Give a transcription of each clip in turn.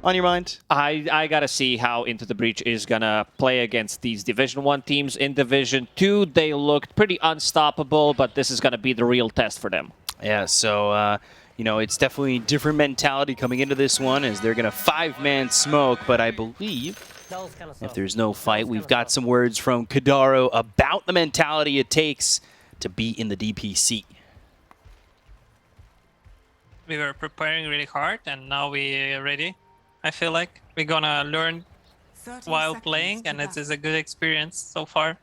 on your mind? I gotta see how Into the Breach is gonna play against these Division 1 teams. In Division 2, they looked pretty unstoppable, but this is gonna be the real test for them. Yeah, so, you know, it's definitely different mentality coming into this one as they're going to 5-man smoke, but I believe if there's no fight, we've got some words from Kadaro about the mentality it takes to be in the DPC. We were preparing really hard, and now we're ready. I feel like we're gonna learn while playing, and it is a good experience so far.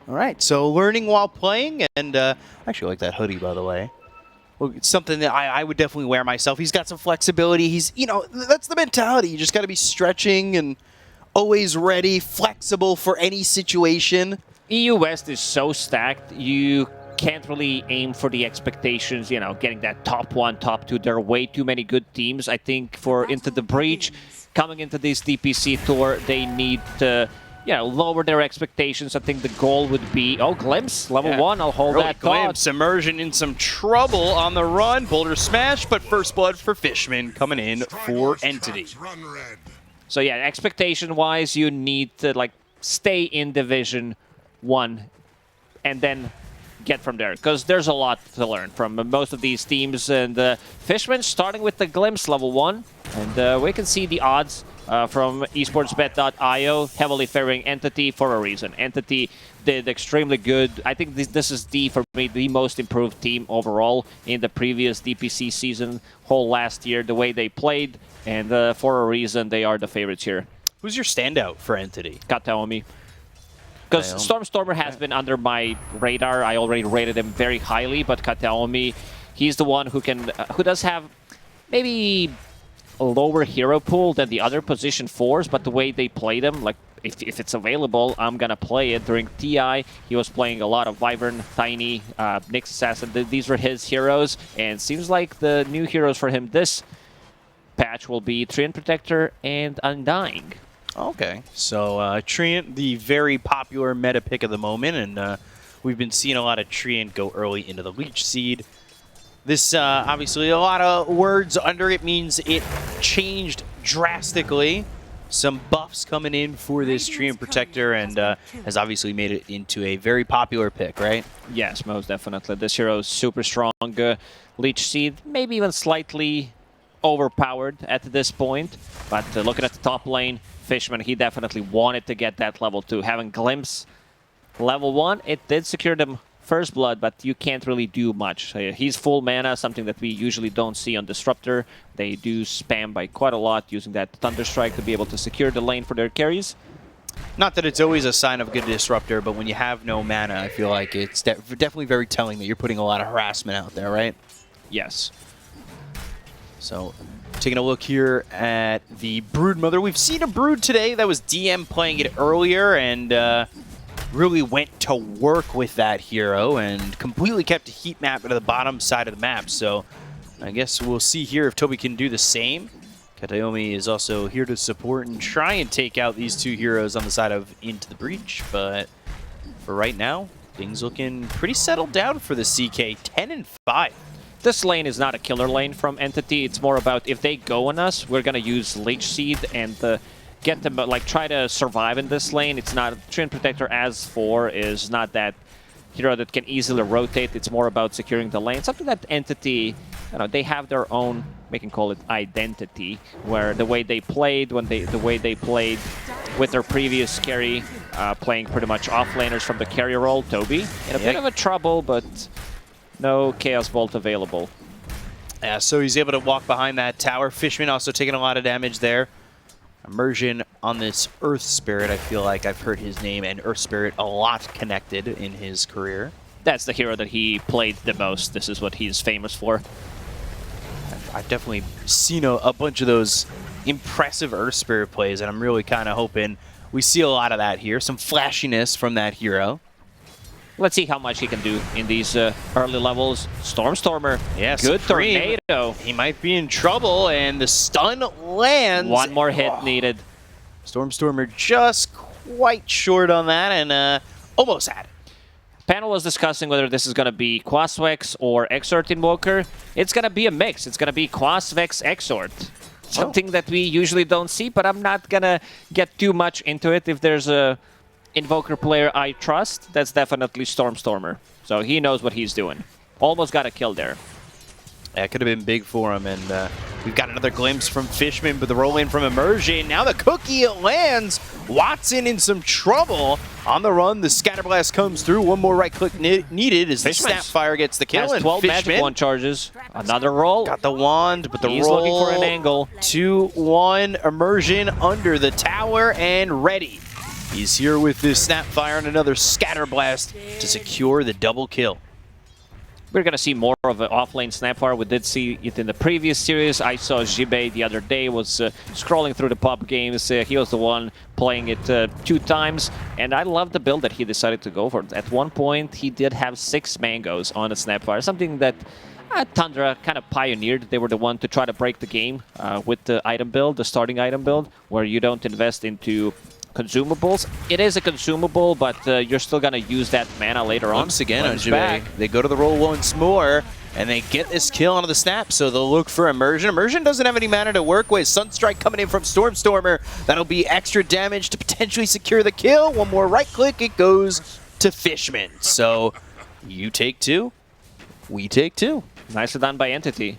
All right, so learning while playing, and I actually like that hoodie, by the way. Well, it's something that I would definitely wear myself. He's got some flexibility. He's, you know, that's the mentality. You just got to be stretching and always ready, flexible for any situation. EU West is so stacked, you can't really aim for the expectations, you know, getting that top 1, top 2. There are way too many good teams. I think for Into the Breach, coming into this DPC tour, they need to, you know, lower their expectations. I think the goal would be, oh, Glimpse, level 1, I'll hold that thought. Glimpse, Immersion in some trouble on the run. Boulder smash, but first blood for Fishman coming in for Entity. So yeah, expectation-wise, you need to, like, stay in Division 1 and then get from there, because there's a lot to learn from most of these teams. And Fishman starting with the Glimpse level 1, and we can see the odds from esportsbet.io heavily favoring Entity for a reason. Entity did extremely good. I think this is for me, the most improved team overall in the previous DPC season, whole last year, the way they played, and for a reason, they are the favorites here. Who's your standout for Entity? Kataomi. Because Stormstormer has been under my radar. I already rated him very highly, but Kataomi, he's the one who can, who does have maybe a lower hero pool than the other position 4s, but the way they play them, like if it's available, I'm gonna play it. During TI, he was playing a lot of Wyvern, Tiny, Nyx Assassin. These were his heroes, and seems like the new heroes for him this patch will be Treant Protector and Undying. Okay, so Treant, the very popular meta pick of the moment, and we've been seeing a lot of Treant go early into the Leech Seed. This, obviously, a lot of words under it means it changed drastically. Some buffs coming in for this Treant Protector, and has obviously made it into a very popular pick, right? Yes, most definitely. This hero is super strong. Leech Seed, maybe even slightly overpowered at this point, but looking at the top lane, Fishman, he definitely wanted to get that level 2. Having Glimpse level 1, it did secure them first blood, but you can't really do much. He's full mana, something that we usually don't see on Disruptor. They do spam by quite a lot, using that Thunder Strike to be able to secure the lane for their carries. Not that it's always a sign of good Disruptor, but when you have no mana, I feel like it's definitely very telling that you're putting a lot of harassment out there, right? Yes. So, taking a look here at the Brood Mother. We've seen a Brood today that was DM playing it earlier and really went to work with that hero and completely kept a heat map to the bottom side of the map. So, I guess we'll see here if Toby can do the same. Kataomi is also here to support and try and take out these two heroes on the side of Into the Breach. But for right now, things looking pretty settled down for the CK. 10-5. This lane is not a killer lane from Entity. It's more about if they go on us, we're going to use Leech Seed and get them, like, try to survive in this lane. It's not, Treant Protector as 4 is not that hero that can easily rotate. It's more about securing the lane. Something that Entity, you know, they have their own, we can call it identity, where the way they played, the way they played with their previous carry, playing pretty much off-laners from the carry role, Toby, in a bit of a trouble, but no Chaos Bolt available. Yeah, so he's able to walk behind that tower. Fishman also taking a lot of damage there. Immersion on this Earth Spirit. I feel like I've heard his name and Earth Spirit a lot connected in his career. That's the hero that he played the most. This is what he's famous for. I've definitely seen a bunch of those impressive Earth Spirit plays, and I'm really kind of hoping we see a lot of that here. Some flashiness from that hero. Let's see how much he can do in these early levels. Stormstormer, yeah, good Supreme. tornado. He might be in trouble, and the stun lands. One more hit needed. Stormstormer just quite short on that, and almost had it. Panel was discussing whether this is going to be Quasvex or Exort Invoker. It's going to be a mix. It's going to be Quasvex Exort. something that we usually don't see, but I'm not gonna get too much into it. If there's a Invoker player I trust, that's definitely Stormer. So he knows what he's doing. Almost got a kill there. Yeah, it could have been big for him, and we've got another glimpse from Fishman, but the roll in from Immersion. Now the cookie, it lands. Watson in some trouble. On the run, the Scatterblast comes through. One more right click needed as the Snapfire gets the kill. Has and 12 Fishman magic wand charges. Another roll. got the wand, but the He's roll. looking for an angle. 2-1 Immersion under the tower and ready. He's here with this Snapfire and another Scatterblast to secure the double kill. We're going to see more of an offlane Snapfire. We did see it in the previous series. I saw Jibei the other day, was scrolling through the pub games. He was the one playing it 2 times, and I love the build that he decided to go for. At one point, he did have 6 mangoes on a Snapfire, something that Tundra kind of pioneered. They were the one to try to break the game with the item build, the starting item build, where you don't invest into consumables. It is a consumable, but you're still going to use that mana later on. Once again on Jibei, they go to the roll once more, and they get this kill onto the snap, so they'll look for Immersion. Immersion doesn't have any mana to work with. Sunstrike coming in from Stormer. That'll be extra damage to potentially secure the kill. One more right click, it goes to Fishman. So you take 2, we take 2. Nicely done by Entity.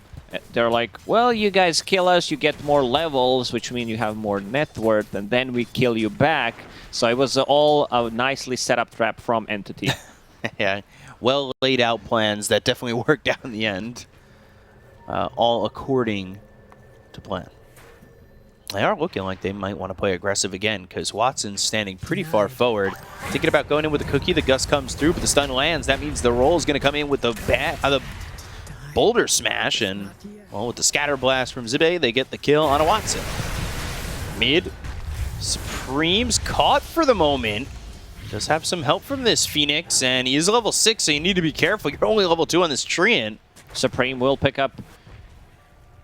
They're like, well, you guys kill us, you get more levels, which means you have more net worth, and then we kill you back. So it was all a nicely set up trap from Entity. Yeah, well laid out plans that definitely worked out in the end. All according to plan. They are looking like they might want to play aggressive again because Watson's standing pretty far forward. Thinking about going in with the cookie, the gust comes through, but the stun lands. That means the roll is going to come in with the Boulder Smash, and well, with the Scatter Blast from Jibei, they get the kill on a Watson. Mid, Supreme's caught for the moment. Does have some help from this Phoenix, and he is level 6, so you need to be careful. You're only level 2 on this Treant. Supreme will pick up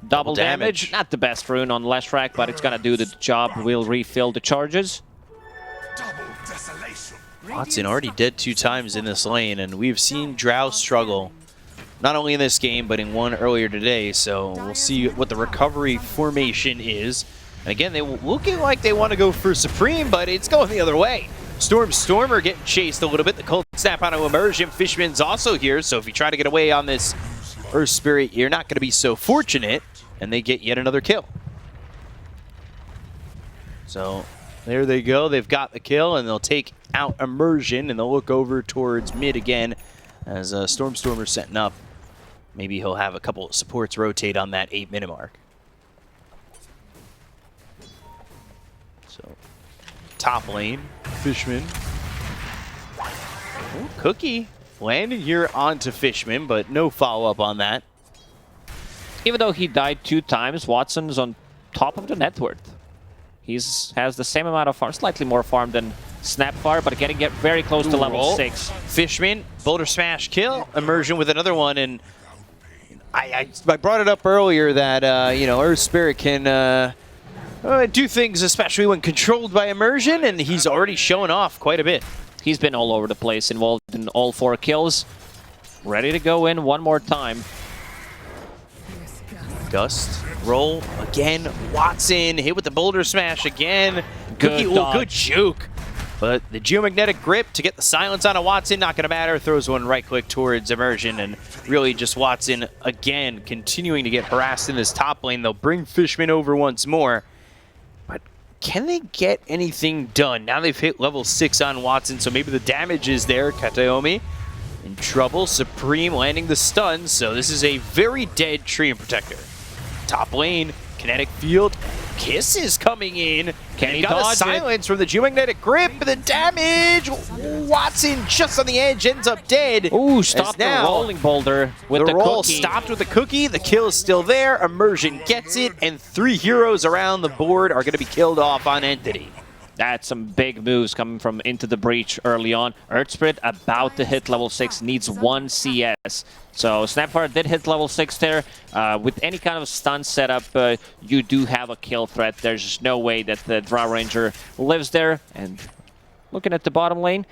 double damage. Not the best rune on Leshrac, but it's gonna do the job. We'll refill the charges. Watson already dead 2 times in this lane, and we've seen Drow struggle. Not only in this game, but in one earlier today, so we'll see what the recovery formation is. And again, they looking like they want to go for Supreme, but it's going the other way. Stormer getting chased a little bit. The Cold Snap on Immersion. Fishman's also here, so if you try to get away on this Earth Spirit, you're not going to be so fortunate, and they get yet another kill. So there they go. They've got the kill, and they'll take out Immersion, and they'll look over towards mid again as Stormer's setting up. Maybe he'll have a couple of supports rotate on that 8-minute mark. So, top lane, Fishman. Ooh, Cookie landing here onto Fishman, but no follow-up on that. Even though he died 2 times, Watson's on top of the net worth. He has the same amount of farm, slightly more farm than Snapfire, but getting very close to level 6. Fishman, Boulder Smash kill, Immersion with another one, and I brought it up earlier that, you know, Earth Spirit can do things, especially when controlled by Immersion, and he's already shown off quite a bit. He's been all over the place, involved in all 4 kills. Ready to go in one more time. Gust, roll again, Watson hit with the Boulder Smash again. Good Cookie, dodge. good juke. But the geomagnetic grip to get the silence on a Watson, not going to matter. Throws one right click towards Immersion, and really just Watson, again, continuing to get harassed in this top lane. They'll bring Fishman over once more. But can they get anything done? Now they've hit level 6 on Watson, so maybe the damage is there. Kataomi in trouble. Supreme landing the stun, so this is a very dead Treant Protector. Top lane, kinetic field. Kiss is coming in. Can he got dodge a silence from the geomagnetic grip, but the damage. Watson just on the edge ends up dead. Ooh, stop the now rolling boulder with the roll cookie. stopped with the cookie. The kill is still there. Immersion gets it, and 3 heroes around the board are going to be killed off on Entity. That's some big moves coming from Into the Breach early on. Earth Spirit about to hit level 6, needs 1 CS. So Snapfire did hit level 6 there. With any kind of stun setup, you do have a kill threat. There's just no way that the Drow Ranger lives there. And looking at the bottom lane,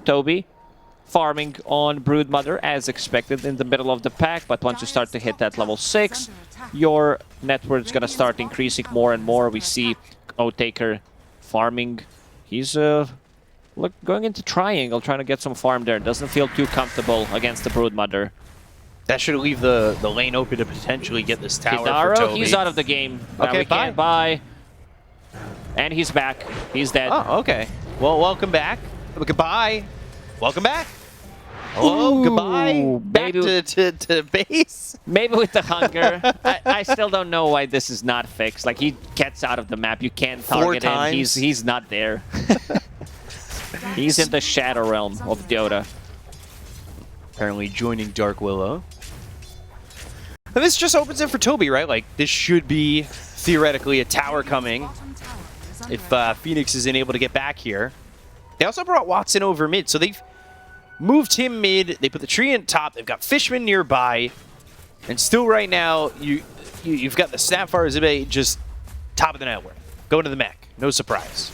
Toby farming on Broodmother as expected in the middle of the pack. But once you start to hit that level 6, your net worth is going to start increasing more and more. We see Otaker farming. He's going into triangle, trying to get some farm there. Doesn't feel too comfortable against the Broodmother. That should leave the lane open to potentially get this tower for Kidaro, Toby. he's out of the game. Okay, we can't buy. And he's back. He's dead. Oh, okay. Well, welcome back. Goodbye. Welcome back. Hello, Ooh, goodbye. Back to base. Maybe with the hunger. I still don't know why this is not fixed. Like, he gets out of the map. You can't target him. He's not there. He's in the Shadow Realm of Dota. Apparently joining Dark Willow. And this just opens it for Toby, right? Like, this should be theoretically a tower coming if Phoenix isn't able to get back here. They also brought Watson over mid, so they've moved him mid. They put the tree in top. They've got Fishman nearby. And still right now, you've got the Snapfire Zibe just top of the network. Going to the mech. No surprise.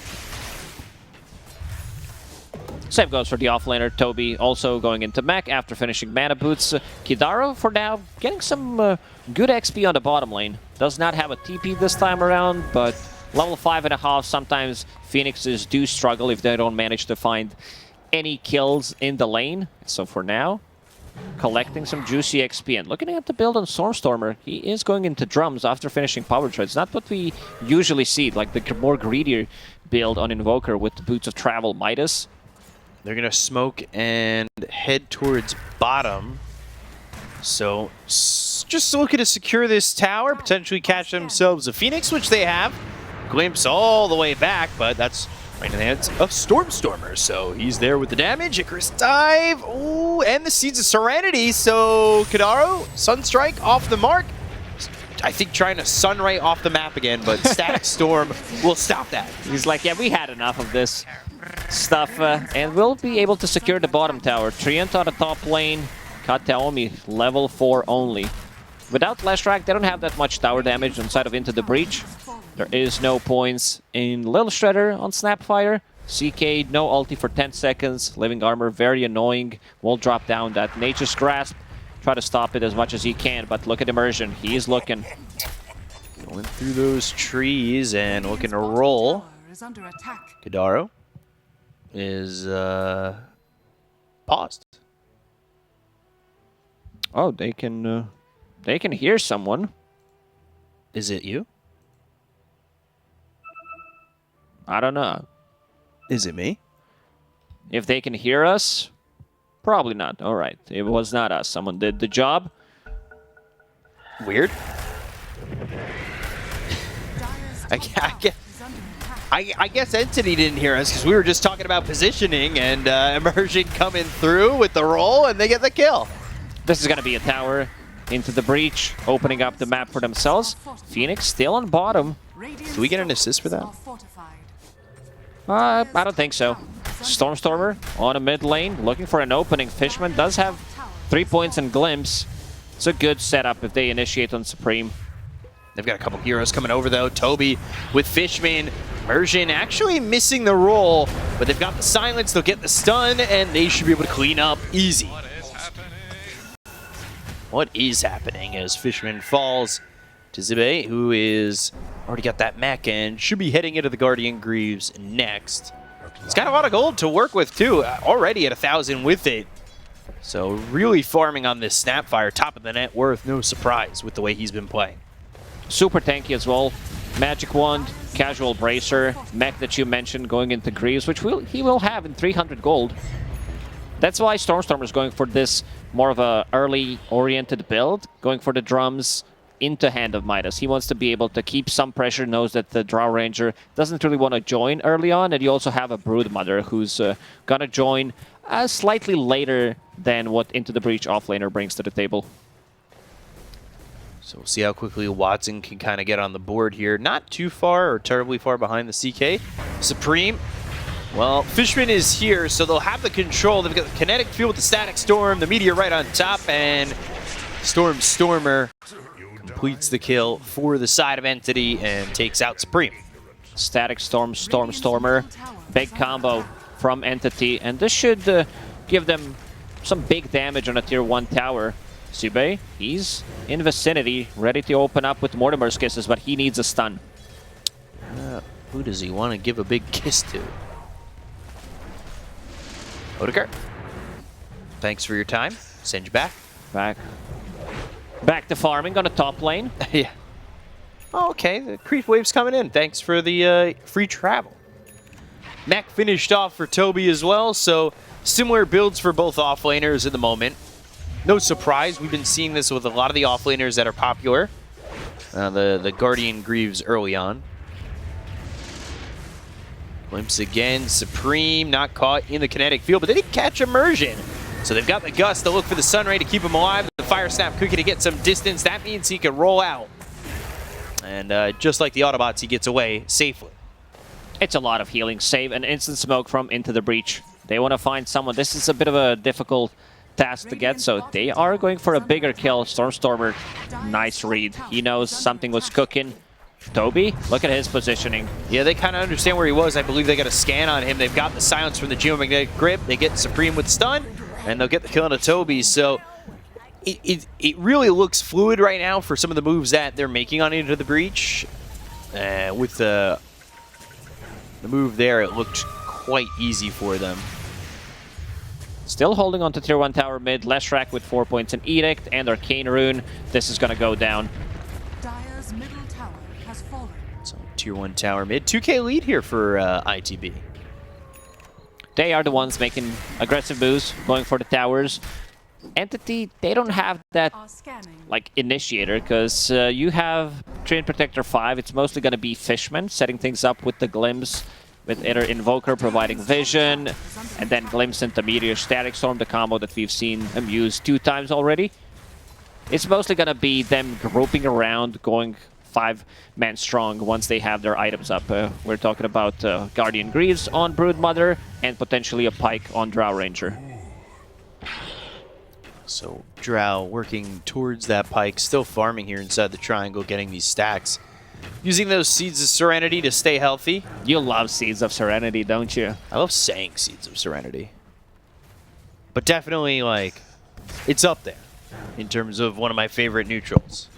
Same goes for the offlaner, Toby, also going into mech after finishing mana boots. Kidaro, for now, getting some good XP on the bottom lane. Does not have a TP this time around, but level 5.5, sometimes Phoenixes do struggle if they don't manage to find any kills in the lane. So for now, collecting some juicy XP. And looking at the build on Stormstormer, he is going into drums after finishing power trades. Not what we usually see, like the more greedier build on Invoker with the Boots of Travel Midas. They're going to smoke and head towards bottom. So, just looking to secure this tower, potentially catch themselves a Phoenix, which they have. Glimpse all the way back, but that's right in the hands of Stormstormer. So, he's there with the damage. Icarus dive. Ooh, and the Seeds of Serenity. So, Kidaro, Sunstrike off the mark. I think trying to Sunray off the map again, but Static Storm will stop that. He's like, yeah, we had enough of this stuff, and we'll be able to secure the bottom tower. Treant on the top lane, Kataomi level 4 only. Without Leshrac, they don't have that much tower damage on side of Into the Breach. There is no points in Little Shredder on Snapfire. CK, no ulti for 10 seconds. Living Armor, very annoying. Will drop down that Nature's Grasp. Try to stop it as much as he can, but look at Immersion. He is looking. Going through those trees and looking to roll. Kidaro is paused. Oh, they can hear someone. Is it you? I don't know. Is it me? If they can hear us, probably not. All right, it was not us. Someone did the job. Weird. I guess Entity didn't hear us because we were just talking about positioning and Immersion coming through with the roll and they get the kill. This is going to be a tower into the breach, opening up the map for themselves. Phoenix still on bottom. Do we get an assist for that? I don't think so. Stormstormer on a mid lane, looking for an opening. Fishman does have 3 points and Glimpse. It's a good setup if they initiate on Supreme. They've got a couple heroes coming over though. Toby with Fishman. Immersion actually missing the roll, but they've got the silence, they'll get the stun, and they should be able to clean up easy. What is happening as Fishman falls to Zibe, who is already got that mech and should be heading into the Guardian Greaves next. He's got a lot of gold to work with too, already at 1,000 with it. So really farming on this Snapfire, top of the net worth, no surprise with the way he's been playing. Super tanky as well. Magic Wand, Casual Bracer, mech that you mentioned going into Greaves, which he will have in 300 gold. That's why Stormstormer is going for this more of a early-oriented build, going for the drums into Hand of Midas. He wants to be able to keep some pressure, knows that the Drow Ranger doesn't really want to join early on, and you also have a Broodmother who's gonna join slightly later than what Into the Breach offlaner brings to the table. So we'll see how quickly Watson can kind of get on the board here. Not too far or terribly far behind the CK. Supreme, well, Fishman is here, so they'll have the control. They've got the Kinetic Field with the Static Storm, the Meteor right on top, and Stormer completes the kill for the side of Entity and takes out Supreme. Static Storm, Stormer, big combo from Entity, and this should give them some big damage on a tier 1 tower. Sube, he's in vicinity, ready to open up with Mortimer's kisses, but he needs a stun. Who does he want to give a big kiss to? Odegaard. Thanks for your time. Send you back. Back to farming on the top lane. Yeah. Oh, okay, the creep wave's coming in. Thanks for the free travel. Mac finished off for Toby as well, so similar builds for both offlaners at the moment. No surprise, we've been seeing this with a lot of the offlaners that are popular. The Guardian Greaves early on. Glimpse again, Supreme not caught in the kinetic field, but they did catch Immersion. So they've got the Gust to look for the Sunray to keep him alive. The Fire Snap cookie to get some distance. That means he can roll out. And just like the Autobots, he gets away safely. It's a lot of healing. Save an instant smoke from Into the Breach. They want to find someone. This is a bit of a difficult task to get, so they are going for a bigger kill. Stormstormer, nice read. He knows something was cooking. Toby, look at his positioning. Yeah, they kind of understand where he was. I believe they got a scan on him. They've got the silence from the geomagnetic grip. They get Supreme with stun, and they'll get the kill on Toby. So it really looks fluid right now for some of the moves that they're making on Into the Breach. With the move there, it looked quite easy for them. Still holding on to Tier 1 tower mid. Leshrac with 4 points in Edict and Arcane Rune. This is going to go down. Dire's middle tower has fallen. So Tier 1 tower mid. 2K lead here for ITB. They are the ones making aggressive moves, going for the towers. Entity, they don't have that like initiator, because you have Treant Protector 5. It's mostly going to be Fishman setting things up with the Glimpse, with either Invoker providing vision, and then Glimpse into Meteor Static Storm, the combo that we've seen him use 2 times already. It's mostly going to be them grouping around, going 5-man strong once they have their items up. We're talking about Guardian Greaves on Broodmother and potentially a Pike on Drow Ranger. So Drow working towards that Pike, still farming here inside the triangle, getting these stacks. Using those Seeds of Serenity to stay healthy. You love Seeds of Serenity, don't you? I love saying Seeds of Serenity. But definitely, like, it's up there in terms of one of my favorite neutrals.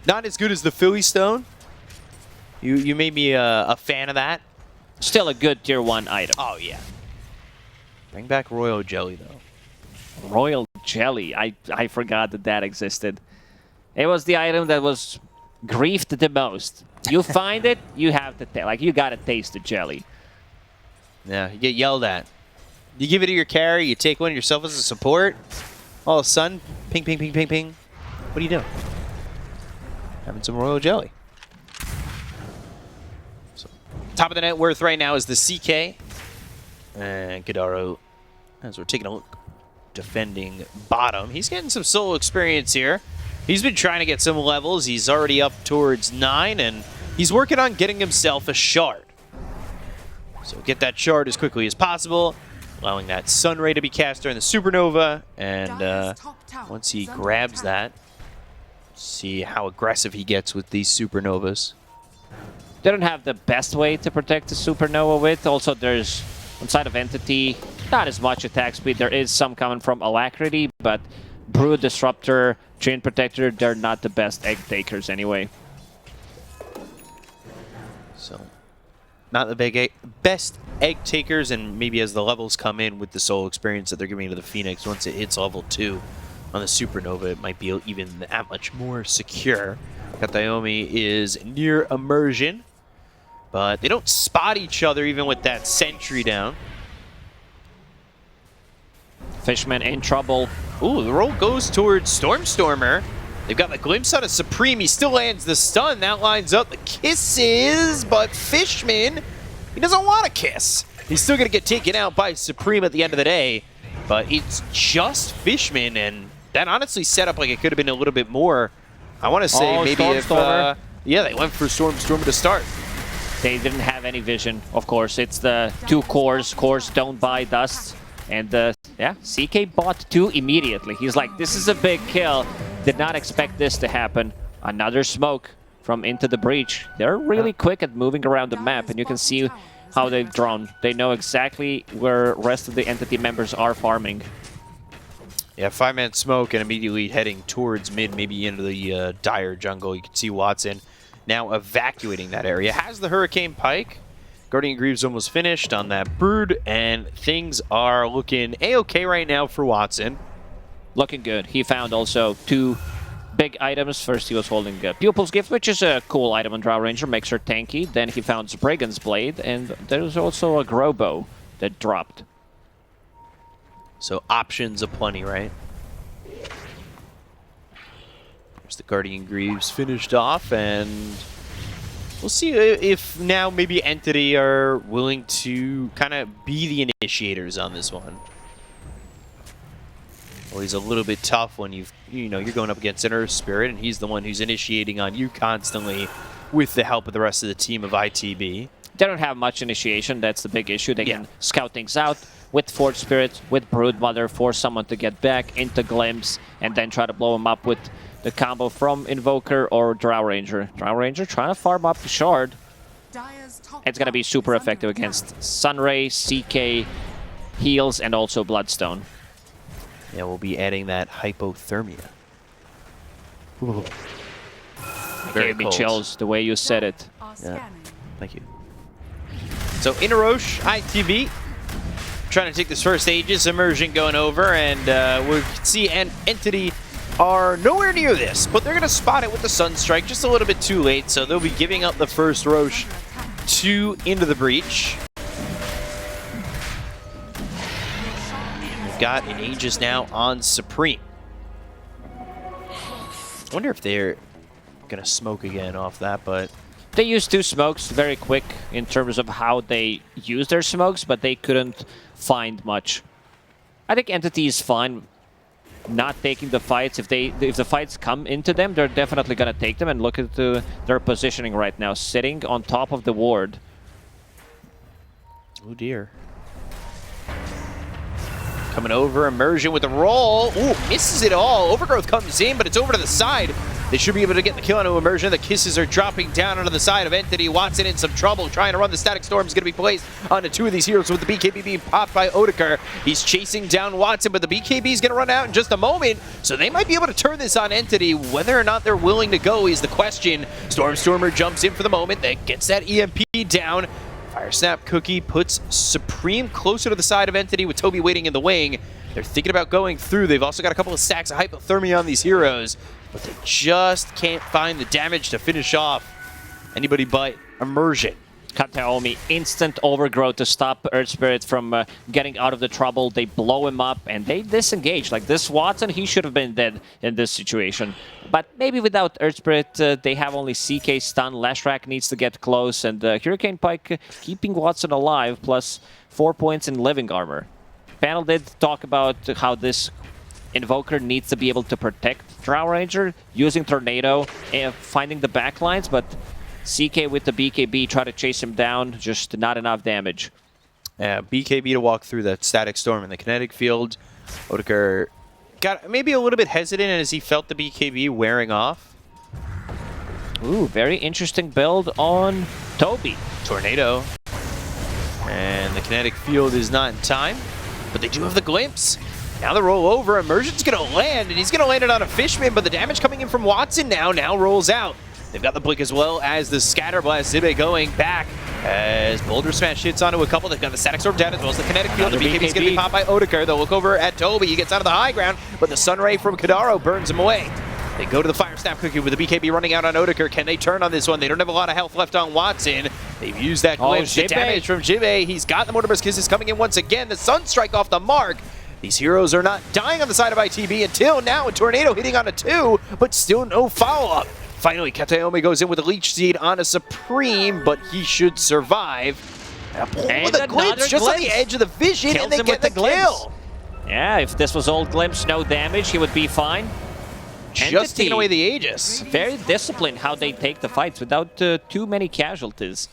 Not as good as the Philly Stone. You made me a fan of that. Still a good Tier 1 item. Oh, yeah. Bring back Royal Jelly, though. Royal Jelly. I forgot that that existed. It was the item that was griefed the most. You find it, you have to like you gotta taste the jelly. Yeah, you get yelled at. You give it to your carry, you take one yourself as a support. All of a sudden, ping, ping, ping, ping, ping. What are you doing? Having some Royal Jelly. So, top of the net worth right now is the CK. And Gadaro, as we're taking a look, defending bottom. He's getting some solo experience here. He's been trying to get some levels. He's already up towards 9, and he's working on getting himself a shard. So get that shard as quickly as possible, allowing that Sunray to be cast during the Supernova, and once he grabs that, see how aggressive he gets with these Supernovas. They don't have the best way to protect the Supernova with. Also, there's, on side of Entity, not as much attack speed. There is some coming from Alacrity, but Brood, Disruptor, Treant Protector, they're not the best egg takers anyway. So, not the best egg takers, and maybe as the levels come in with the solo experience that they're giving to the Phoenix, once it hits level 2 on the Supernova, it might be even that much more secure. Katayomi is near Immersion, but they don't spot each other even with that sentry down. Fishman in trouble. Ooh, the roll goes towards Stormstormer. They've got the glimpse on a Supreme. He still lands the stun. That lines up the kisses, but Fishman, he doesn't want a kiss. He's still going to get taken out by Supreme at the end of the day, but it's just Fishman, and that honestly set up like it could have been a little bit more. I want to say maybe if, yeah, they went for Stormstormer to start. They didn't have any vision, of course. It's the 2 cores. Cores don't buy dust. And yeah, CK bought 2 immediately. He's like, this is a big kill. Did not expect this to happen. Another smoke from Into the Breach. They're really quick at moving around the map, and you can see how they've drawn. They know exactly where rest of the Entity members are farming. Yeah, 5-man smoke and immediately heading towards mid, maybe into the dire jungle. You can see Watson now evacuating that area. Has the Hurricane Pike. Guardian Greaves almost finished on that Brood, and things are looking A-okay right now for Watson. Looking good. He found also 2 big items. First, he was holding Pupil's Gift, which is a cool item on Drow Ranger, makes her tanky. Then he found Brigand's Blade, and there's also a Growbow that dropped. So options aplenty, right? There's the Guardian Greaves finished off, and we'll see if now maybe Entity are willing to kind of be the initiators on this one. Always a little bit tough when you're going up against an Earth Spirit, and he's the one who's initiating on you constantly with the help of the rest of the team of ITB. They don't have much initiation. That's the big issue. They can scout things out with Forge Spirit, with Broodmother, force someone to get back into Glimpse, and then try to blow him up with the combo from Invoker or Drow Ranger. Drow Ranger trying to farm up the Shard. It's going to be super effective against Sunray, CK, Heals, and also Bloodstone. Yeah, we'll be adding that hypothermia. Ooh. Very Gave me cold. chills the way you said it. Yeah, thank you. So Inarosh, ITB, trying to take this first Aegis immersion going over, and we can see an Entity are nowhere near this, but they're going to spot it with the Sunstrike just a little bit too late, so they'll be giving up the first Roche to Into the Breach. We've got an Aegis now on Supreme. I wonder if they're going to smoke again off that, but They used 2 smokes very quick in terms of how they use their smokes, but they couldn't find much. I think Entity is fine not taking the fights. If the fights come into them, they're definitely going to take them, and look at their positioning right now, sitting on top of the ward. oh dear. Coming over, Immersion with a roll. Ooh, misses it all. Overgrowth comes in, but it's over to the side. They should be able to get the kill onto Immersion. The kisses are dropping down onto the side of Entity. Watson in some trouble, trying to run the Static Storm is going to be placed onto 2 of these heroes with the BKB being popped by Odeker. He's chasing down Watson, but the BKB is going to run out in just a moment, so they might be able to turn this on Entity. Whether or not they're willing to go is the question. Stormstormer jumps in for the moment, that gets that EMP down. Fire Snap Cookie puts Supreme closer to the side of Entity with Toby waiting in the wing. They're thinking about going through. They've also got a couple of stacks of Hypothermia on these heroes, but they just can't find the damage to finish off anybody but Immersion. Kataomi, instant overgrowth to stop Earth Spirit from getting out of the trouble. They blow him up and they disengage. Like this Watson, he should have been dead in this situation. But maybe without Earth Spirit, they have only CK stun. Lashrak needs to get close, and Hurricane Pike keeping Watson alive, plus 4 points in living armor. Panel did talk about how this Invoker needs to be able to protect Drow Ranger using Tornado and finding the backlines, but CK with the BKB try to chase him down, just not enough damage. Yeah, BKB to walk through that Static Storm in the kinetic field. Odeker got maybe a little bit hesitant as he felt the BKB wearing off. Ooh, very interesting build on Toby. Tornado. And the kinetic field is not in time, but they do have the glimpse. Now the roll over, Immersion's going to land, and he's going to land it on a Fishman, but the damage coming in from Watson now rolls out. They've got the Blink as well as the Scatter Blast. Zibe going back as Boulder Smash hits onto a couple. They've got the Static Storm down as well as the kinetic field. The BKB is going to be popped by Odeker. They'll look over at Toby. He gets out of the high ground, but the Sunray from Kadaro burns him away. They go to the Fire Snap Cookie with the BKB running out on Odeker. Can they turn on this one? They don't have a lot of health left on Watson. They've used that glimpse to damage from Jibe. He's got the Mortimer's Kisses coming in once again. The Sunstrike off the mark. These heroes are not dying on the side of ITB until now. A Tornado hitting on a 2, but still no follow-up. Finally, Kataomi goes in with a Leech Seed on a Supreme, but he should survive. And the glimpse just on the edge of the vision, kills and they him get with the the kill. Yeah, if this was old glimpse, no damage, he would be fine. Just taking away the Aegis. Very disciplined how they take the fights without too many casualties.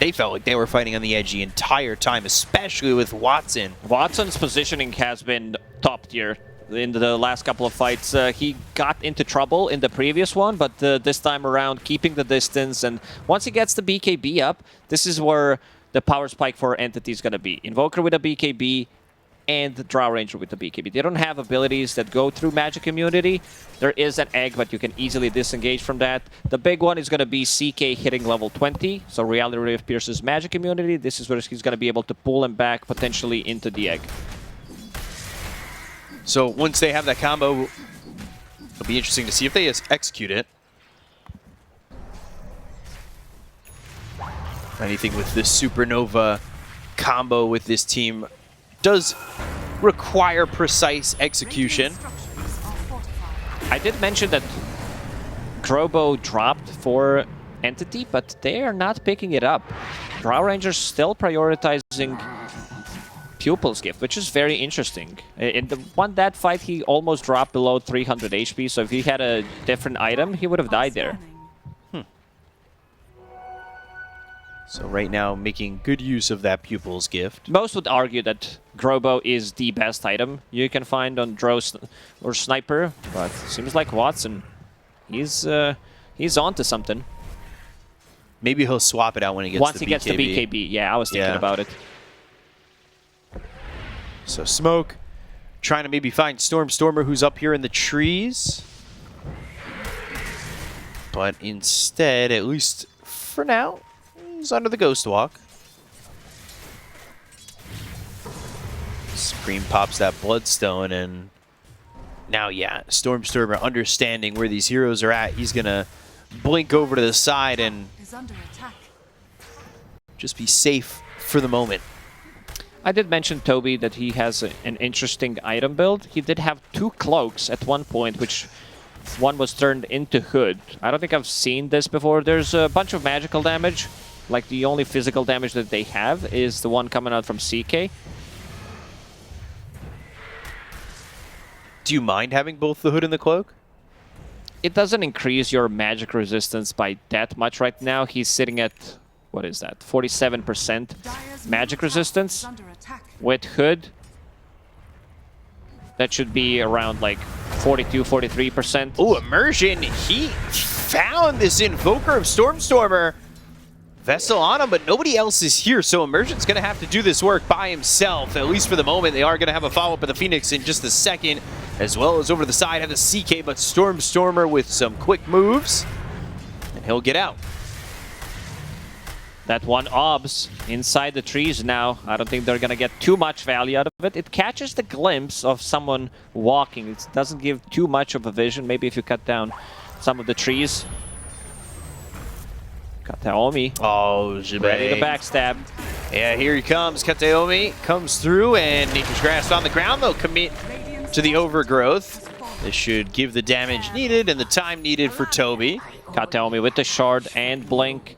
They felt like they were fighting on the edge the entire time, especially with Watson. Watson's positioning has been top tier in the last couple of fights. He got into trouble in the previous one, but this time around, keeping the distance. And once he gets the BKB up, this is where the power spike for Entity is going to be. Invoker with a BKB, and the Drow Ranger with the BKB. They don't have abilities that go through magic immunity. There is an egg, but you can easily disengage from that. The big one is going to be CK hitting level 20. So Reality Ray pierces magic immunity. This is where he's going to be able to pull him back potentially into the egg. So once they have that combo, it'll be interesting to see if they execute it. Anything with this Supernova combo with this team does require precise execution. I did mention that Grobo dropped for Entity, but they are not picking it up. Drow Rangers still prioritizing Pupil's Gift, which is very interesting. In the that fight, he almost dropped below 300 HP, so if he had a different item, he would have died there. So right now, making good use of that Pupil's Gift. Most would argue that Grobo is the best item you can find on Drow or Sniper, but seems like Watson, he's onto something. Maybe he'll swap it out when he gets Once the he gets the BKB. Yeah, I was thinking about it. So Smoke trying to maybe find Stormer, who's up here in the trees. But instead, at least for now, he's under the Ghost Walk. Supreme pops that Bloodstone, and now, yeah, Stormer understanding where these heroes are at. He's going to blink over to the side and just be safe for the moment. I did mention Toby that he has an interesting item build. He did have 2 cloaks at one point, which one was turned into Hood. I don't think I've seen this before. There's a bunch of magical damage. Like, the only physical damage that they have is the one coming out from CK. Do you mind having both the Hood and the Cloak? It doesn't increase your magic resistance by that much right now. He's sitting at, what is that, 47% magic resistance with Hood. That should be around like 42, 43%. Oh, Immersion. He found this Invoker of Stormer. Vessel on him, but nobody else is here, so Immersion's going to have to do this work by himself, at least for the moment. They are going to have a follow-up of the Phoenix in just a second, as well as over to the side have the CK, but Stormer with some quick moves, and he'll get out. That one obs inside the trees now. I don't think they're going to get too much value out of it. It catches the glimpse of someone walking. It doesn't give too much of a vision. Maybe if you cut down some of the trees. Kataomi. Oh, ready to backstab. Yeah, here he comes. Kataomi comes through, and Nature's Grasp on the ground. They'll commit to the Overgrowth. This should give the damage needed and the time needed for Toby. Kataomi with the Shard and Blink.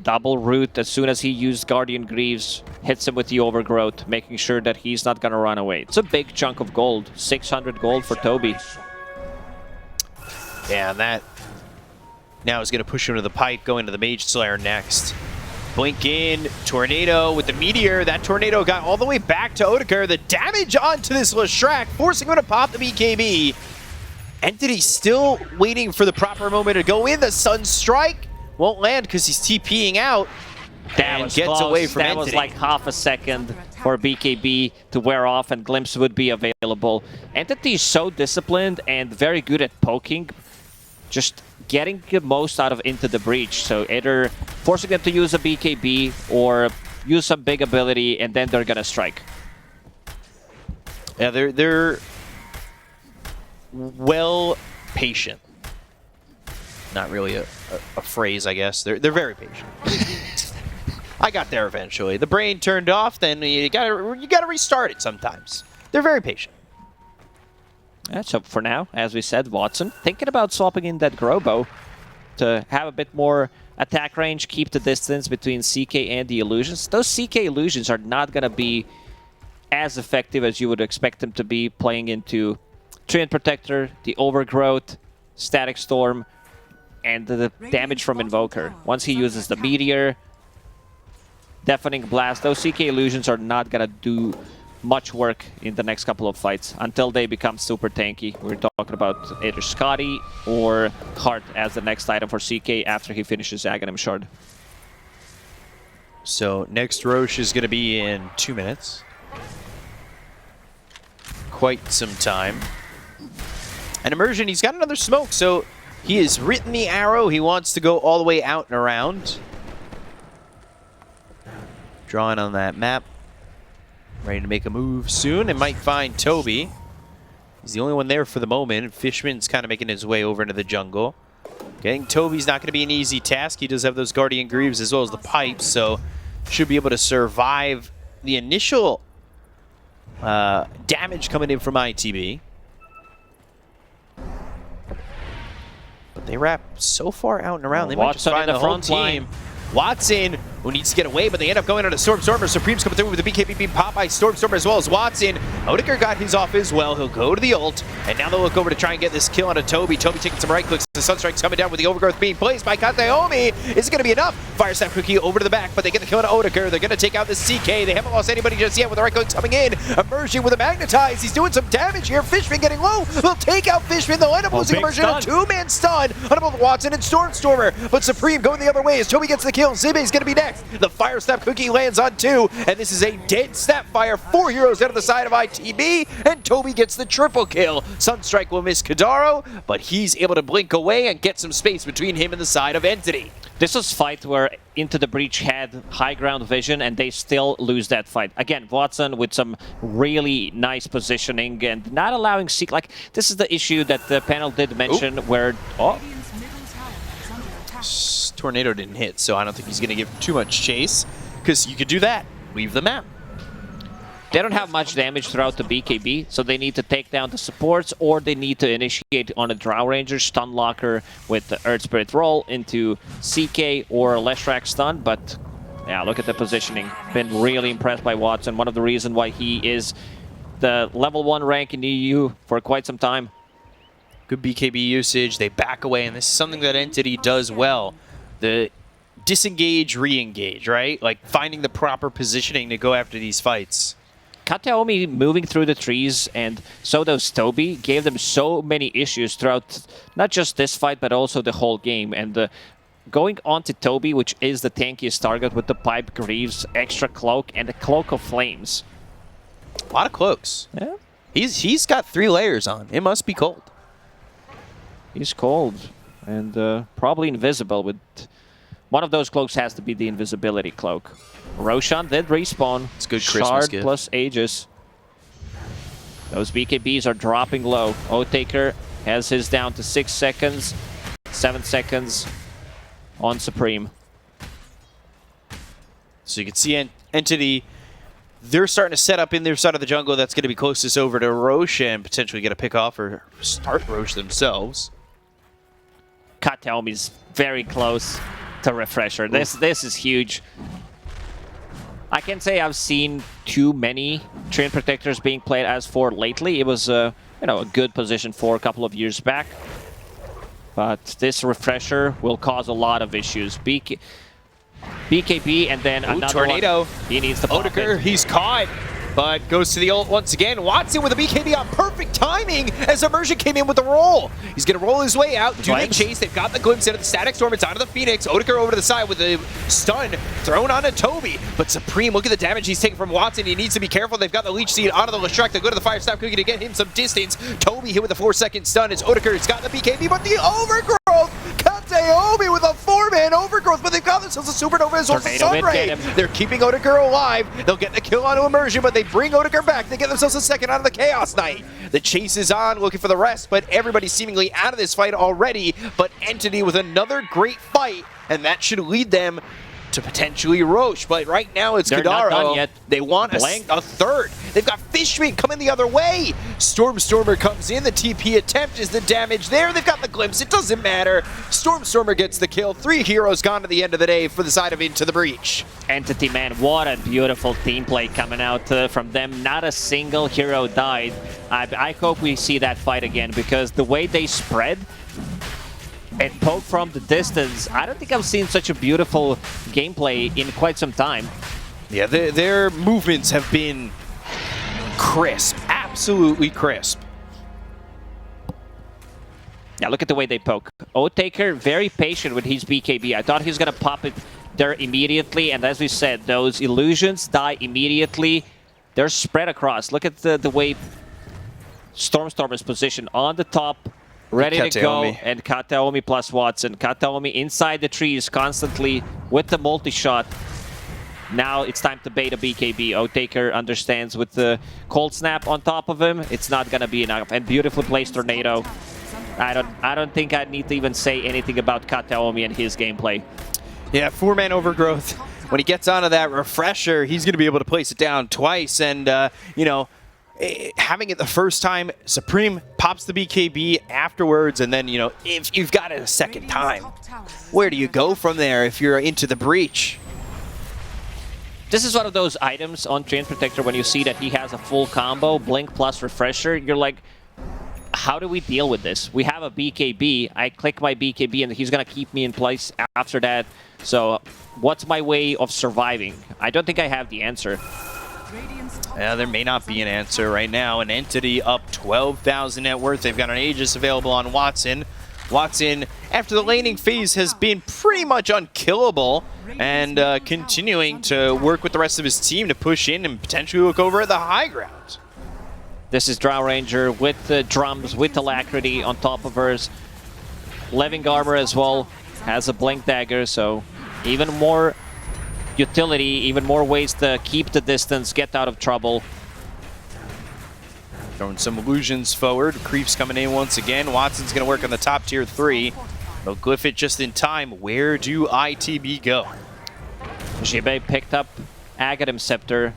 Double root as soon as he used Guardian Greaves. Hits him with the Overgrowth, making sure that he's not going to run away. It's a big chunk of gold. 600 gold for Toby. Yeah, and that now is going to push him to the pipe, going to the Mage Slayer next. Blink in, Tornado with the Meteor. That Tornado got all the way back to Otakar. The damage onto this Leshrac, forcing him to pop the BKB. Entity still waiting for the proper moment to go in. The Sunstrike won't land because he's TPing out. That was gets close. away from That Entity. was like half a second for BKB to wear off and Glimpse would be available. Entity is so disciplined and very good at poking. Just getting the most out of Into the Breach. So either forcing them to use a BKB or use some big ability and then they're gonna strike. Yeah, they're well patient. Not really a phrase, I guess. They're very patient. I got there eventually. The brain turned off, then you gotta restart it sometimes. They're very patient. Yeah, so for now, as we said, Watson thinking about swapping in that Grobo to have a bit more attack range, keep the distance between CK and the illusions. Those CK illusions are not going to be as effective as you would expect them to be playing into Treant Protector, the Overgrowth, Static Storm, and the damage from Invoker. Once he uses the Meteor, Deafening Blast, those CK illusions are not going to do much work in the next couple of fights until they become super tanky. We're talking about either Scotty or Hart as the next item for CK after he finishes Aghanim Shard. So next Roche is going to be in 2 minutes. quite some time. And Immersion, he's got another smoke, so he has written the arrow. He wants to go all the way out and around. Drawing on that map. Ready to make a move soon and might find Toby. He's the only one there for the moment. Fishman's kind of making his way over into the jungle. Getting Toby's not going to be an easy task. He does have those Guardian Greaves as well as the pipes, so should be able to survive the initial damage coming in from ITB. But they wrap so far out and around. They might just Watson in find the the whole front team. line. Watson, who needs to get away, but they end up going on a Stormstormer. Supreme's coming through with the BKB being popped by Stormstormer as well as Watson. Odeker got his off as well. He'll go to the ult, and now they'll look over to try and get this kill onto Toby. Toby taking some right clicks. The Sunstrike's coming down with the Overgrowth being placed by Kateomi. Is it going to be enough? Fire Snap Cookie over to the back, but they get the kill on Odeker. They're going to take out the CK. They haven't lost anybody just yet with the right clicks coming in. Immersion with a Magnetize. He's doing some damage here. Fishman getting low. They'll take out Fishman. They'll end up losing Immersion. A two-man stun on both Watson and Stormstormer. But Supreme going the other way as Toby gets the kill. Zibe's going to be next. The Fire Snap Cookie lands on 2, and this is a dead Snapfire. 4 heroes out of the side of ITB, and Toby gets the triple kill. Sunstrike will miss Kadaro, but he's able to blink away and get some space between him and the side of Entity. This was a fight where Into the Breach had high ground vision and they still lose that fight. Again, Watson with some really nice positioning and not allowing Seek. Like, this is the issue that the panel did mention where... Oh, Radiant's middle tower is under attack. Tornado didn't hit, so I don't think he's going to give too much chase, because you could do that. Leave the map. they don't have much damage throughout the BKB, so they need to take down the supports, or they need to initiate on a Drow Ranger stun locker with the Earth Spirit roll into CK or Leshrac stun. But yeah, look at the positioning. Been really impressed by Watson. One of the reasons why he is the level 1 rank in the EU for quite some time. Good BKB usage. They back away, and this is something that Entity does well. The disengage, re-engage, right? Like finding the proper positioning to go after these fights. Kateomi moving through the trees, and so does Toby, gave them so many issues throughout not just this fight, but also the whole game. And going on to Toby, which is the tankiest target with the Pipe Greaves, extra cloak, and the Cloak of Flames. A lot of cloaks. Yeah, He's got 3 layers on. It must be cold. he's cold and probably invisible. With one of those cloaks has to be the invisibility cloak. Roshan did respawn. It's good Christmas Shard gift. plus Aegis. Those BKBs are dropping low. Oathtaker has his down to 6 seconds. 7 seconds on Supreme. So you can see Entity, they're starting to set up in their side of the jungle. That's going to be closest over to Roshan, potentially get a pick off or start Rosh themselves. Kateomi's very close to Refresher. This is huge. I can say I've seen too many Treant Protectors being played as 4 lately. It was a good position for a couple of years back. But this Refresher will cause a lot of issues. BKB and then another Tornado. one. He needs to pop Odeker, it. he's caught, but goes to the ult once again. Watson with a BKB on perfect timing as Immersion came in with the roll. He's going to roll his way out. Do they chase? They've got the glimpse into the Static Storm. It's out of the Phoenix. Odeker over to the side with the stun thrown onto Toby. But Supreme, look at the damage he's taking from Watson. He needs to be careful. They've got the Leech Seed onto the Leshrac. They go to the Fire Snap Cookie to get him some distance. Toby hit with a 4-second stun as Odeker's got the BKB, but the Overgrowth! Kateomi with a 4-man Overgrowth, but they've got themselves a Supernova as well as a Sunray. They're keeping Odeker alive. They'll get the kill onto Immersion, but they bring Odeker back. They get themselves a second out of the Chaos Knight. The chase is on, looking for the rest, but everybody's seemingly out of this fight already. But Entity with another great fight, and that should lead them to potentially Roche. But right now it's They're not done Kadaro. yet. They want a third. They've got Fishman coming the other way. Stormstormer comes in. The TP attempt is the damage there. They've got the glimpse. It doesn't matter. Stormstormer gets the kill. 3 heroes gone to the end of the day for the side of Into the Breach. Entity, man, what a beautiful team play coming out from them. Not a single hero died. I hope we see that fight again, because the way they spread and poke from the distance, I don't think I've seen such a beautiful gameplay in quite some time. Yeah, their movements have been crisp. Absolutely crisp. Yeah, look at the way they poke. Oathtaker, very patient with his BKB. I thought he was going to pop it there immediately, and as we said, those illusions die immediately. They're spread across. Look at the way Stormstormer's position on the top, ready to go, Kataomi. and Kataomi plus Watson. Kataomi inside the trees constantly with the multi-shot. Now it's time to bait a BKB. Otaker understands with the cold snap on top of him, it's not gonna be enough. And beautifully placed tornado. I don't think I need to even say anything about Kataomi and his gameplay. Yeah, 4-man overgrowth. When he gets onto that refresher, he's going to be able to place it down twice. And, you know, having it the first time, Supreme pops the BKB afterwards. And then, you know, if you've got it a second time, where do you go from there if you're into the breach? This is one of those items on Treant Protector when you see that he has a full combo, Blink plus Refresher, you're like, how do we deal with this? We have a BKB, I click my BKB and he's gonna keep me in place after that. So what's my way of surviving? I don't think I have the answer. Yeah, there may not be an answer right now. An entity up 12,000 net worth. They've got an Aegis available on Watson. Watson, after the laning phase, has been pretty much unkillable and continuing to work with the rest of his team to push in and potentially look over at the high ground. This is Drow Ranger with the drums, with Alacrity on top of hers. Leving Armor as well has a Blink Dagger, so even more utility, even more ways to keep the distance, get out of trouble. Throwing some illusions forward. Creeps coming in once again. Watson's going to work on the top tier 3. They'll glyph it just in time. Where do ITB go? Jibe picked up Aghanim Scepter.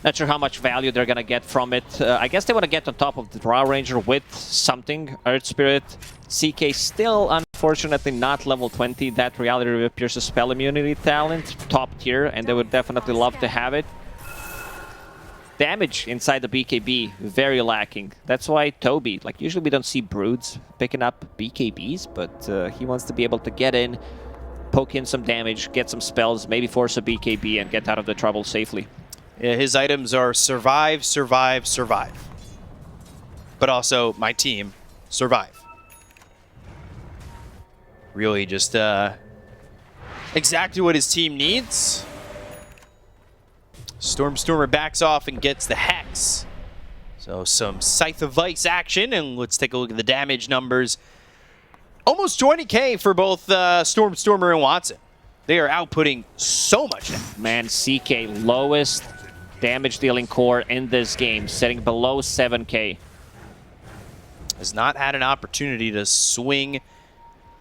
Not sure how much value they're going to get from it. I guess they want to get on top of the Drow Ranger with something. Earth Spirit. CK still, unfortunately, not level 20. That Reality Reveal Pierce's spell immunity talent, top tier, and they would definitely love to have it. Damage inside the BKB, very lacking. That's why Toby, like usually we don't see Broods picking up BKBs, but he wants to be able to get in, poke in some damage, get some spells, maybe force a BKB and get out of the trouble safely. Yeah, his items are survive, survive, survive. But also, my team, survive. Really just exactly what his team needs. Stormstormer backs off and gets the Hex. So some Scythe of Vice action, and let's take a look at the damage numbers. Almost 20k for both Stormstormer and Watson. They are outputting so much damage. Man, CK, lowest damage dealing core in this game, setting below 7k. Has not had an opportunity to swing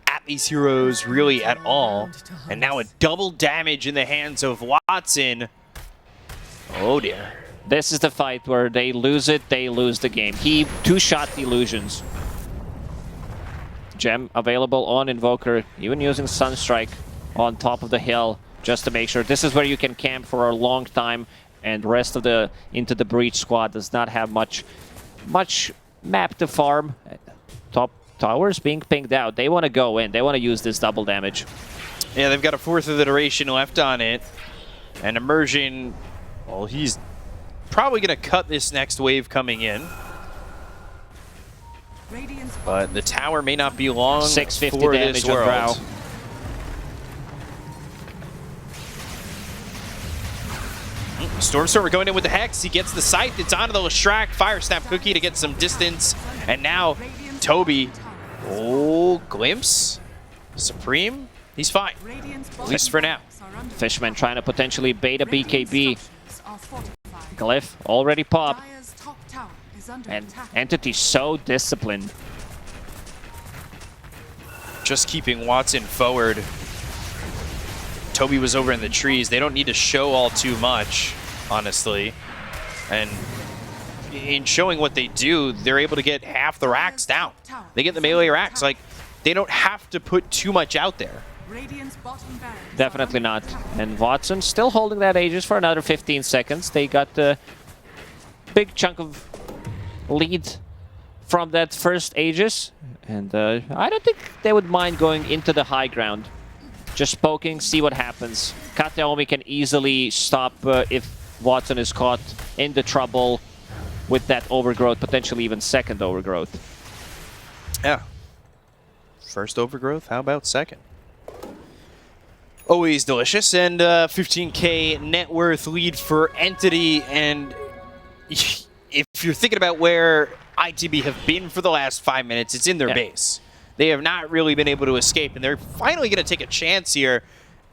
at these heroes really at all. And now a double damage in the hands of Watson. Oh dear. This is the fight where they lose it, they lose the game. He two-shot illusions. Gem available on Invoker, even using Sunstrike on top of the hill just to make sure. This is where you can camp for a long time, and rest of the Into the Breach squad does not have much map to farm. Top towers being pinged out. They want to go in. They want to use this double damage. Yeah, they've got a fourth of the duration left on it. And Immersion, well, he's probably going to cut this next wave coming in. But the tower may not be long 650 for damage this on world. Drow. Stormstormer going in with the Hex. He gets the Scythe. It's onto the Leshrac. Fire Snap Cookie to get some distance. And now Toby. Oh, Glimpse. Supreme. He's fine. At least for now. Fishman trying to potentially bait a BKB. Glyph already popped. And Entity so disciplined. Just keeping Watson forward. Toby was over in the trees. They don't need to show all too much, honestly. And in showing what they do, they're able to get half the racks down. They get the melee racks. Like, they don't have to put too much out there. Definitely not. And Watson still holding that Aegis for another 15 seconds. They got a big chunk of lead from that first Aegis. And I don't think they would mind going into the high ground. Just poking, see what happens. Kataomi can easily stop if Watson is caught in the trouble with that overgrowth, potentially even second overgrowth. Yeah. First overgrowth, how about second? Always delicious, and 15k net worth lead for Entity, and if you're thinking about where ITB have been for the last 5 minutes. It's in their base. They have not really been able to escape, and they're finally going to take a chance here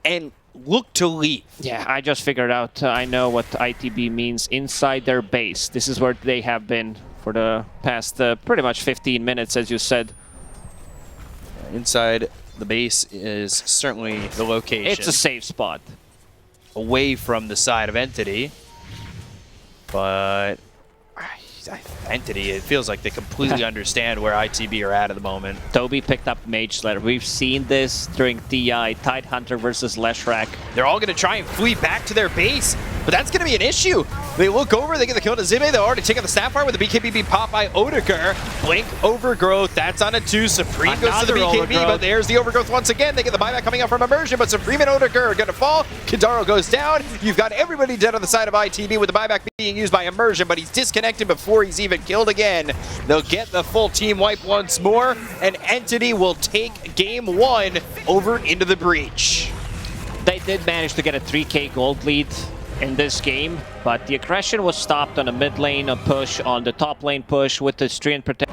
and look to leave. Yeah, I just figured out, I know what ITB means inside their base. This is where they have been for the past pretty much 15 minutes, as you said. Inside the base is certainly the location. It's a safe spot. Away from the side of Entity. But Entity, it feels like they completely understand where ITB are at the moment. Toby picked up Mage Slayer. We've seen this during TI, Tidehunter versus Leshrac. They're all going to try and flee back to their base, but that's going to be an issue. They look over, they get the kill to Zibe, they'll already take out the Sapphire with the BKB pop by Odeker. Blink Overgrowth, that's on a 2. Supreme goes to the BKB, Overgrowth. but there's the Overgrowth once again. They get the buyback coming out from Immersion, but Supreme and Odeker are going to fall. Kidaro goes down. You've got everybody dead on the side of ITB with the buyback being used by Immersion, but he's disconnected before he's even killed again. They'll get the full team wipe once more, and Entity will take game 1 over into the breach. They did manage to get a 3k gold lead in this game, but the aggression was stopped on the mid lane push, on the top lane push with the Strian Protect.